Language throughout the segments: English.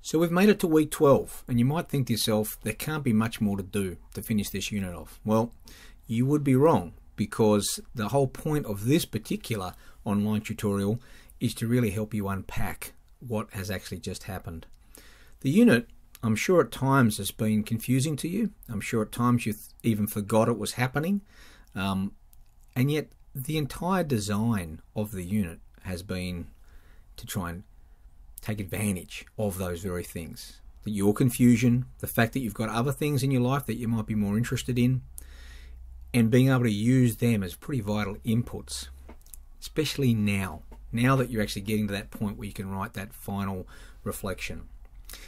So we've made it to week 12, and you might think to yourself, there can't be much more to do to finish this unit off. Well, you would be wrong, because the whole point of this particular online tutorial is to really help you unpack what has actually just happened. The unit, I'm sure at times has been confusing to you. I'm sure at times you even forgot it was happening. And yet the entire design of the unit has been to try and take advantage of those very things. Your confusion, the fact that you've got other things in your life that you might be more interested in, and being able to use them as pretty vital inputs, especially now that you're actually getting to that point where you can write that final reflection.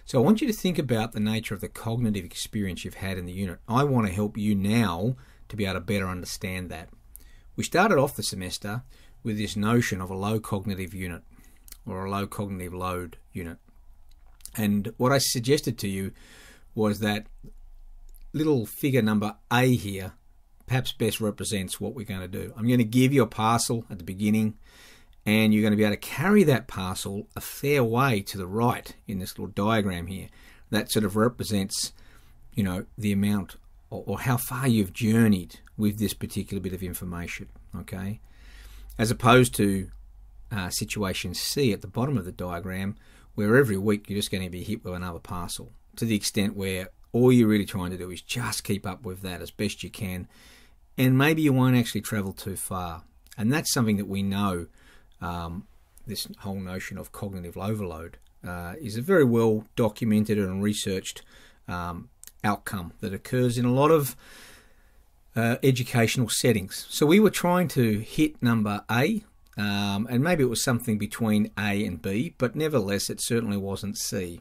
So I want you to think about the nature of the cognitive experience you've had in the unit. I want to help you now to be able to better understand that. We started off the semester with this notion of a low cognitive unit, or a low cognitive load unit. And what I suggested to you was that little figure number A here perhaps best represents what we're going to do. I'm going to give you a parcel at the beginning, and you're going to be able to carry that parcel a fair way to the right in this little diagram here. That sort of represents, you know, the amount or how far you've journeyed with this particular bit of information, okay? As opposed to situation C at the bottom of the diagram, where every week you're just going to be hit with another parcel, to the extent where all you're really trying to do is just keep up with that as best you can, and maybe you won't actually travel too far. And that's something that we know, this whole notion of cognitive overload is a very well documented and researched outcome that occurs in a lot of educational settings. So we were trying to hit number A, and maybe it was something between A and B, but nevertheless it certainly wasn't C.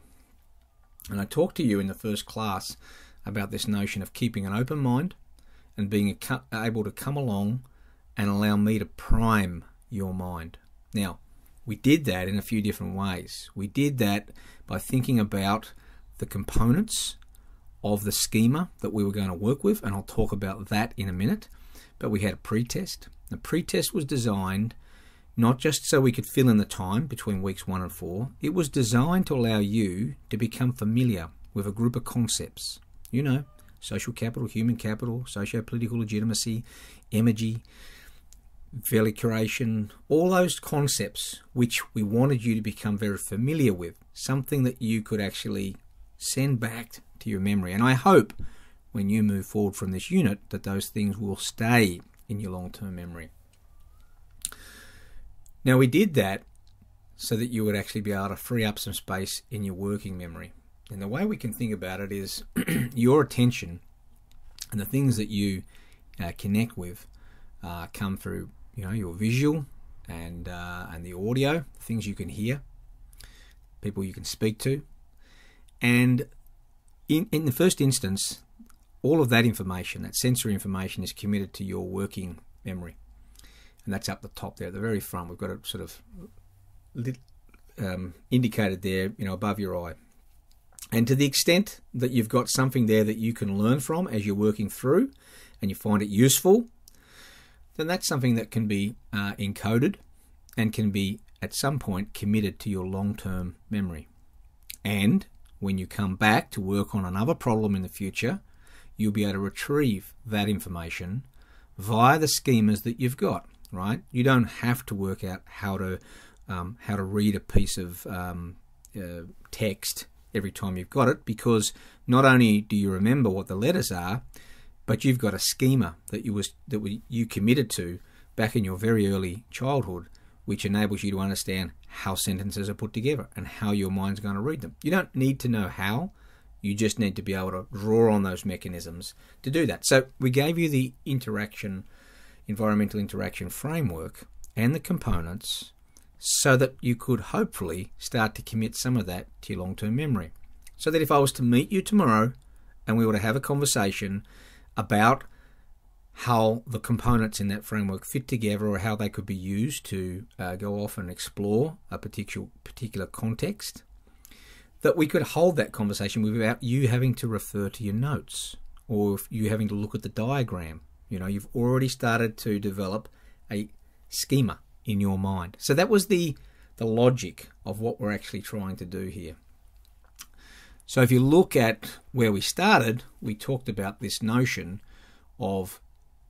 And I talked to you in the first class about this notion of keeping an open mind and being able to come along and allow me to prime your mind. Now, we did that in a few different ways. We did that by thinking about the components of the schema that we were going to work with, and I'll talk about that in a minute. But we had a pretest. The pretest was designed not just so we could fill in the time between weeks 1 and 4. It was designed to allow you to become familiar with a group of concepts. You know, social capital, human capital, socio-political legitimacy, energy, value creation, all those concepts which we wanted you to become very familiar with, something that you could actually send back to your memory. And I hope when you move forward from this unit that those things will stay in your long-term memory. Now, we did that so that you would actually be able to free up some space in your working memory. And the way we can think about it is your attention and the things that you connect with come through, you know, your visual and the audio, things you can hear, people you can speak to. And in the first instance, all of that information, that sensory information, is committed to your working memory. And that's up the top there at the very front. We've got it sort of indicated there, you know, above your eye. And to the extent that you've got something there that you can learn from as you're working through and you find it useful, then that's something that can be encoded and can be at some point committed to your long-term memory. And when you come back to work on another problem in the future, you'll be able to retrieve that information via the schemas that you've got, right? You don't have to work out how to read a piece of text every time you've got it, because not only do you remember what the letters are, but you've got a schema that you committed to back in your very early childhood, which enables you to understand how sentences are put together and how your mind's going to read them. You don't need to know how, you just need to be able to draw on those mechanisms to do that. So we gave you the environmental interaction framework and the components so that you could hopefully start to commit some of that to your long-term memory. So that if I was to meet you tomorrow and we were to have a conversation about how the components in that framework fit together, or how they could be used to go off and explore a particular context, that we could hold that conversation without you having to refer to your notes or you having to look at the diagram. You know, you've already started to develop a schema in your mind. So that was the logic of what we're actually trying to do here. So if you look at where we started, we talked about this notion of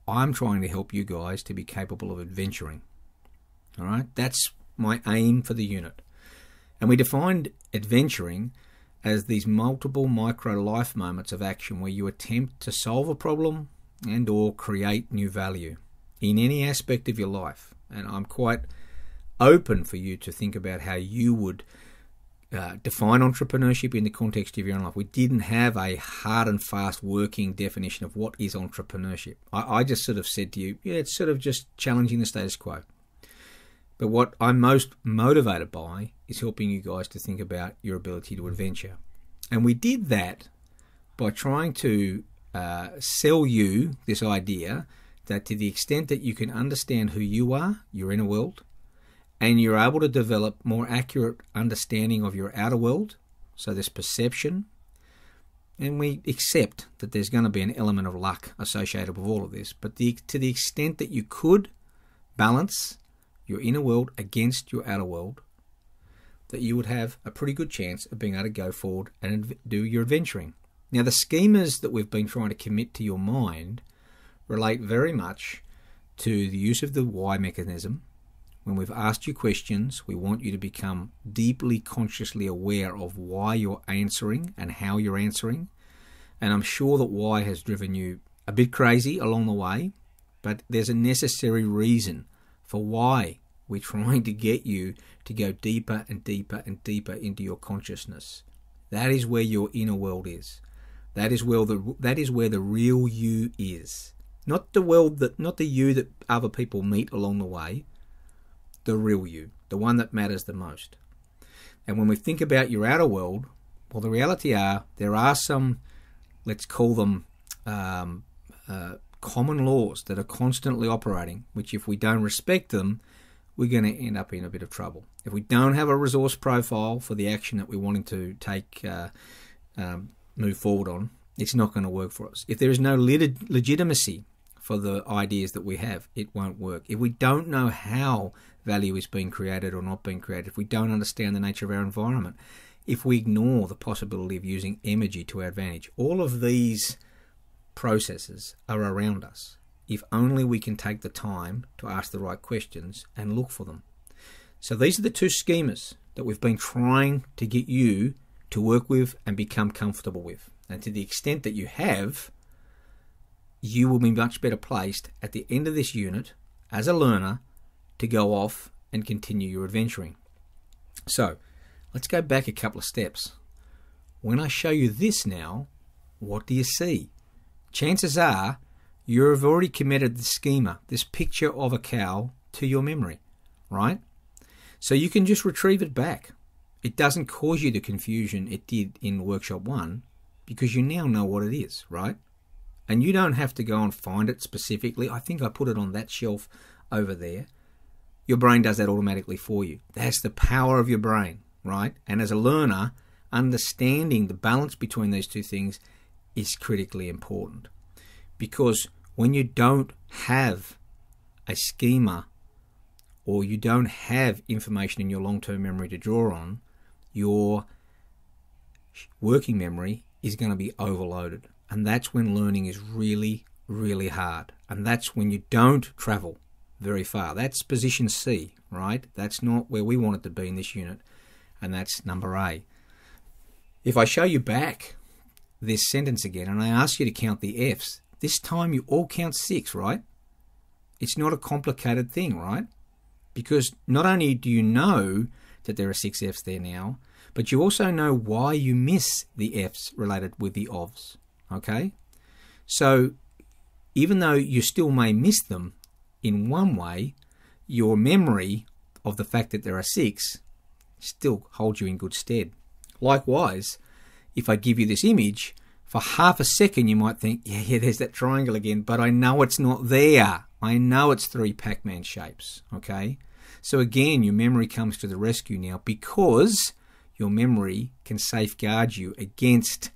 I'm trying to help you guys to be capable of adventuring. All right, that's my aim for the unit. And we defined adventuring as these multiple micro life moments of action where you attempt to solve a problem and or create new value in any aspect of your life. And I'm quite open for you to think about how you would define entrepreneurship in the context of your own life. We didn't have a hard and fast working definition of what is entrepreneurship. I just sort of said to you, yeah, it's sort of just challenging the status quo. But what I'm most motivated by is helping you guys to think about your ability to adventure. And we did that by trying to sell you this idea that to the extent that you can understand who you are, your inner world, and you're able to develop more accurate understanding of your outer world, so this perception, and we accept that there's going to be an element of luck associated with all of this, but to the extent that you could balance your inner world against your outer world, that you would have a pretty good chance of being able to go forward and do your adventuring. Now, the schemas that we've been trying to commit to your mind relate very much to the use of the why mechanism. When we've asked you questions, we want you to become deeply consciously aware of why you're answering and how you're answering. And I'm sure that why has driven you a bit crazy along the way, but there's a necessary reason for why we're trying to get you to go deeper and deeper and deeper into your consciousness. That is where your inner world is. That is where the real you is. Not the you that other people meet along the way. The real you, the one that matters the most. And when we think about your outer world, well, the reality there are some, let's call them common laws that are constantly operating, which if we don't respect them, we're going to end up in a bit of trouble. If we don't have a resource profile for the action that we're wanting to take, move forward on, it's not going to work for us. If there is no legitimacy for the ideas that we have, it won't work. If we don't know how value is being created or not being created, if we don't understand the nature of our environment, if we ignore the possibility of using energy to our advantage, all of these processes are around us. If only we can take the time to ask the right questions and look for them. So these are the two schemas that we've been trying to get you to work with and become comfortable with. And to the extent that you have, you will be much better placed at the end of this unit as a learner to go off and continue your adventuring. So let's go back a couple of steps. When I show you this now, what do you see? Chances are you have already committed the schema, this picture of a cow, to your memory, right? So you can just retrieve it back. It doesn't cause you the confusion it did in Workshop 1 because you now know what it is, right? And you don't have to go and find it specifically. I think I put it on that shelf over there. Your brain does that automatically for you. That's the power of your brain, right? And as a learner, understanding the balance between these two things is critically important. Because when you don't have a schema or you don't have information in your long-term memory to draw on, your working memory is going to be overloaded. And that's when learning is really, really hard. And that's when you don't travel very far. That's position C, right? That's not where we want it to be in this unit. And that's number A. If I show you back this sentence again and I ask you to count the F's, this time you all count 6, right? It's not a complicated thing, right? Because not only do you know that there are 6 F's there now, but you also know why you miss the F's related with the ofs, okay? So even though you still may miss them in one way, your memory of the fact that there are 6 still holds you in good stead. Likewise, if I give you this image, for half a second you might think, yeah, there's that triangle again, but I know it's not there. I know it's 3 Pac-Man shapes, okay? So again, your memory comes to the rescue now because your memory can safeguard you against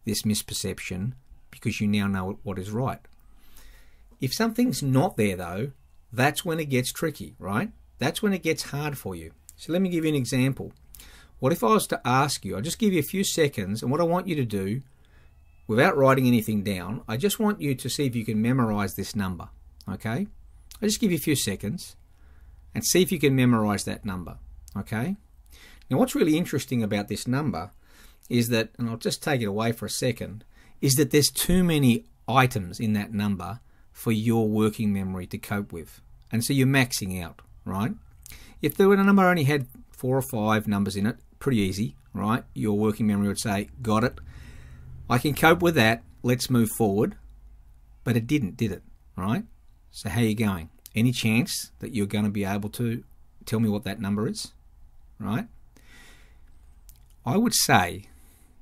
this misperception because you now know what is right. If something's not there though, that's when it gets tricky, right? That's when it gets hard for you. So let me give you an example. What if I was to ask you, I'll just give you a few seconds, and what I want you to do, without writing anything down, I just want you to see if you can memorize this number, okay? I'll just give you a few seconds and see if you can memorize that number, okay? Now, what's really interesting about this number is that, and I'll just take it away for a second, is that there's too many items in that number for your working memory to cope with. And so you're maxing out, right? If the number only had 4 or 5 numbers in it, pretty easy, right? Your working memory would say, got it. I can cope with that. Let's move forward. But it didn't, did it? Right? So how are you going? Any chance that you're going to be able to tell me what that number is? Right? I would say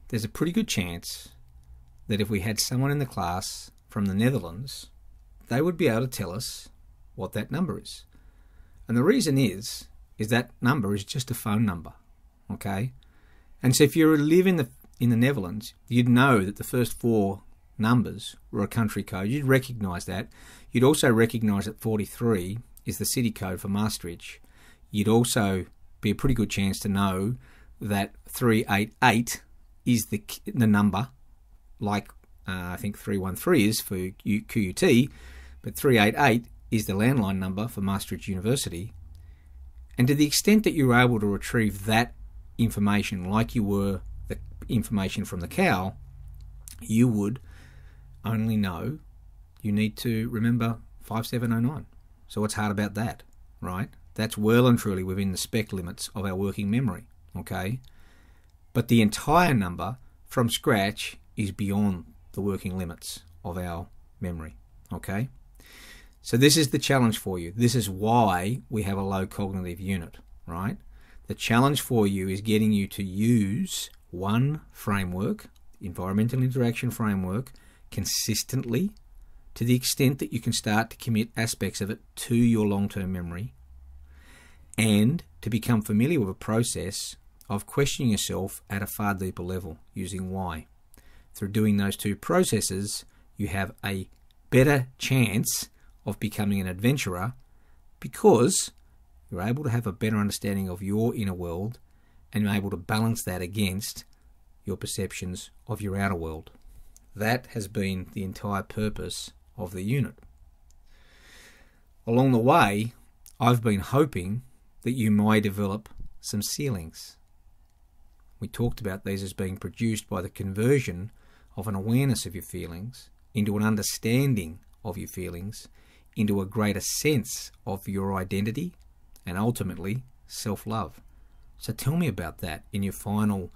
there's a pretty good chance that if we had someone in the class from the Netherlands, they would be able to tell us what that number is. And the reason is that number is just a phone number. Okay? And so if you live in the Netherlands, you'd know that the first 4 numbers were a country code. You'd recognise that. You'd also recognise that 43 is the city code for Maastricht. You'd also be a pretty good chance to know that 388 is the number, like I think 313 is for QUT, but 388 is the landline number for Maastricht University. And to the extent that you were able to retrieve that information like you were the information from the cow, you would only know you need to remember 5709. So what's hard about that, right? That's well and truly within the spec limits of our working memory, okay? But the entire number from scratch is beyond the working limits of our memory, okay? So this is the challenge for you. This is why we have a low cognitive unit, right? The challenge for you is getting you to use one framework, environmental interaction framework, consistently to the extent that you can start to commit aspects of it to your long-term memory, and to become familiar with a process of questioning yourself at a far deeper level using why. Through doing those 2 processes, you have a better chance of becoming an adventurer because you're able to have a better understanding of your inner world and you're able to balance that against your perceptions of your outer world. That has been the entire purpose of the unit. Along the way, I've been hoping that you might develop some ceilings. We talked about these as being produced by the conversion of an awareness of your feelings into an understanding of your feelings, into a greater sense of your identity, and ultimately self-love. So tell me about that in your final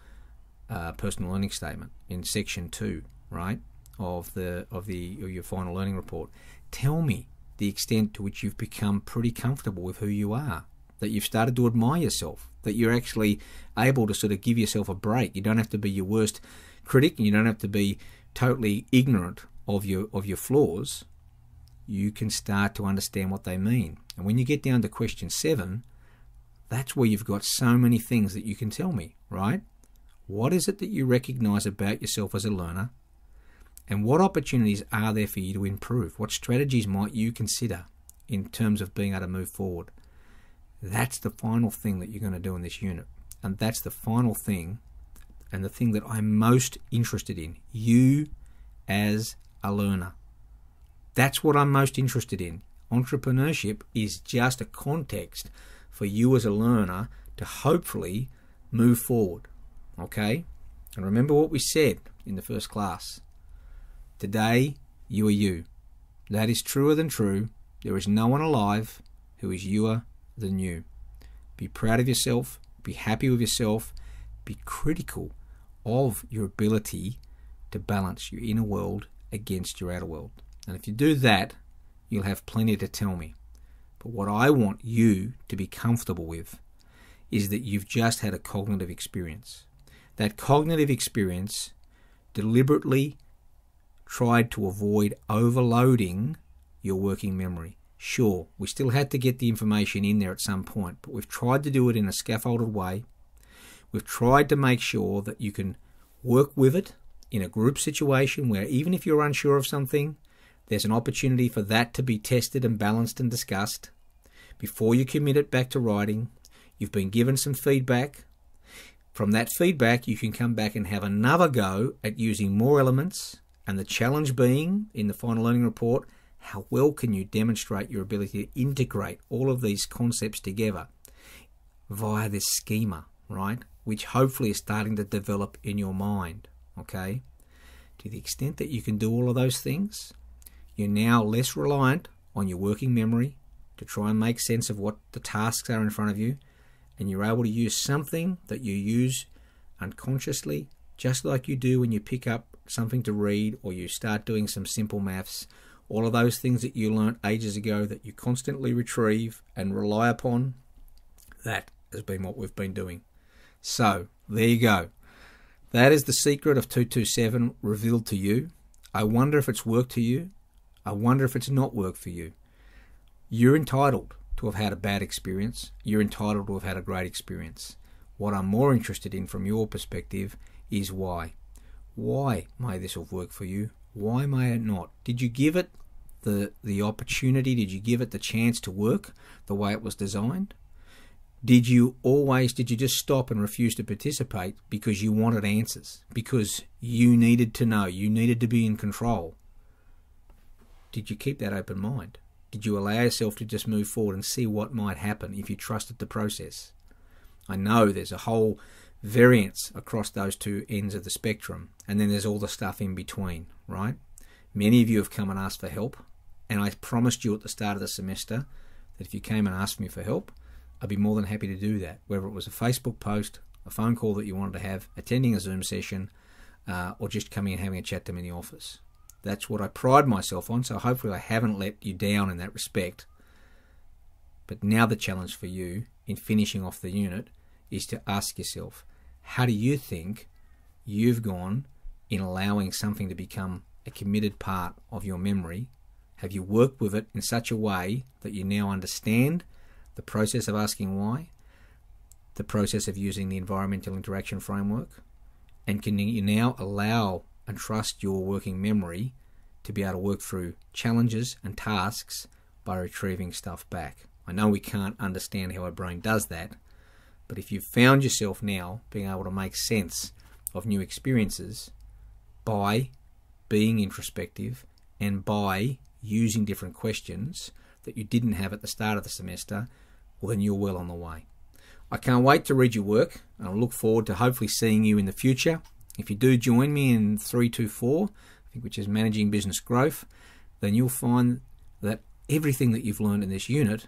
personal learning statement in section 2, right, of your final learning report. Tell me the extent to which you've become pretty comfortable with who you are, that you've started to admire yourself, that you're actually able to sort of give yourself a break. You don't have to be your worst critic, and you don't have to be totally ignorant of your flaws. You can start to understand what they mean. And when you get down to question 7, that's where you've got so many things that you can tell me, right? What is it that you recognize about yourself as a learner? And what opportunities are there for you to improve? What strategies might you consider in terms of being able to move forward? That's the final thing that you're going to do in this unit. And that's the final thing, and the thing that I'm most interested in. You as a learner. That's what I'm most interested in. Entrepreneurship is just a context for you as a learner to hopefully move forward. Okay? And remember what we said in the first class. Today, you are you. That is truer than true. There is no one alive who is youer than you. Be proud of yourself. Be happy with yourself. Be critical of your ability to balance your inner world against your outer world. And if you do that, you'll have plenty to tell me. But what I want you to be comfortable with is that you've just had a cognitive experience. That cognitive experience deliberately tried to avoid overloading your working memory. Sure, we still had to get the information in there at some point, but we've tried to do it in a scaffolded way. We've tried to make sure that you can work with it in a group situation where even if you're unsure of something, there's an opportunity for that to be tested and balanced and discussed. Before you commit it back to writing, you've been given some feedback. From that feedback, you can come back and have another go at using more elements, and the challenge being, in the final learning report, how well can you demonstrate your ability to integrate all of these concepts together via this schema, right? Which hopefully is starting to develop in your mind, okay? To the extent that you can do all of those things, you're now less reliant on your working memory to try and make sense of what the tasks are in front of you, and you're able to use something that you use unconsciously, just like you do when you pick up something to read or you start doing some simple maths. All of those things that you learnt ages ago that you constantly retrieve and rely upon, that has been what we've been doing. So, there you go. That is the secret of 227 revealed to you. I wonder if it's worked to you. I wonder if it's not worked for you. You're entitled to have had a bad experience. You're entitled to have had a great experience. What I'm more interested in from your perspective is why. Why may this have worked for you? Why may it not? Did you give it the opportunity? Did you give it the chance to work the way it was designed? Did you just stop and refuse to participate because you wanted answers? Because you needed to know, you needed to be in control? Did you keep that open mind? Did you allow yourself to just move forward and see what might happen if you trusted the process? I know there's a whole variance across those two ends of the spectrum, and then there's all the stuff in between, right? Many of you have come and asked for help, and I promised you at the start of the semester that if you came and asked me for help, I'd be more than happy to do that, whether it was a Facebook post, a phone call that you wanted to have, attending a Zoom session, or just coming and having a chat to me in the office. That's what I pride myself on, so hopefully I haven't let you down in that respect. But now the challenge for you in finishing off the unit is to ask yourself, how do you think you've gone in allowing something to become a committed part of your memory? Have you worked with it in such a way that you now understand the process of asking why, the process of using the environmental interaction framework, and can you now allow and trust your working memory to be able to work through challenges and tasks by retrieving stuff back? I know we can't understand how our brain does that, but if you've found yourself now being able to make sense of new experiences by being introspective and by using different questions that you didn't have at the start of the semester, well, then you're well on the way. I can't wait to read your work, and I look forward to hopefully seeing you in the future. If you do join me in 324, I think, which is Managing Business Growth, then you'll find that everything that you've learned in this unit,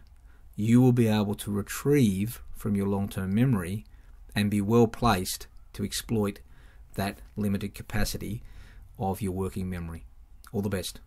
you will be able to retrieve from your long-term memory and be well placed to exploit that limited capacity of your working memory. All the best.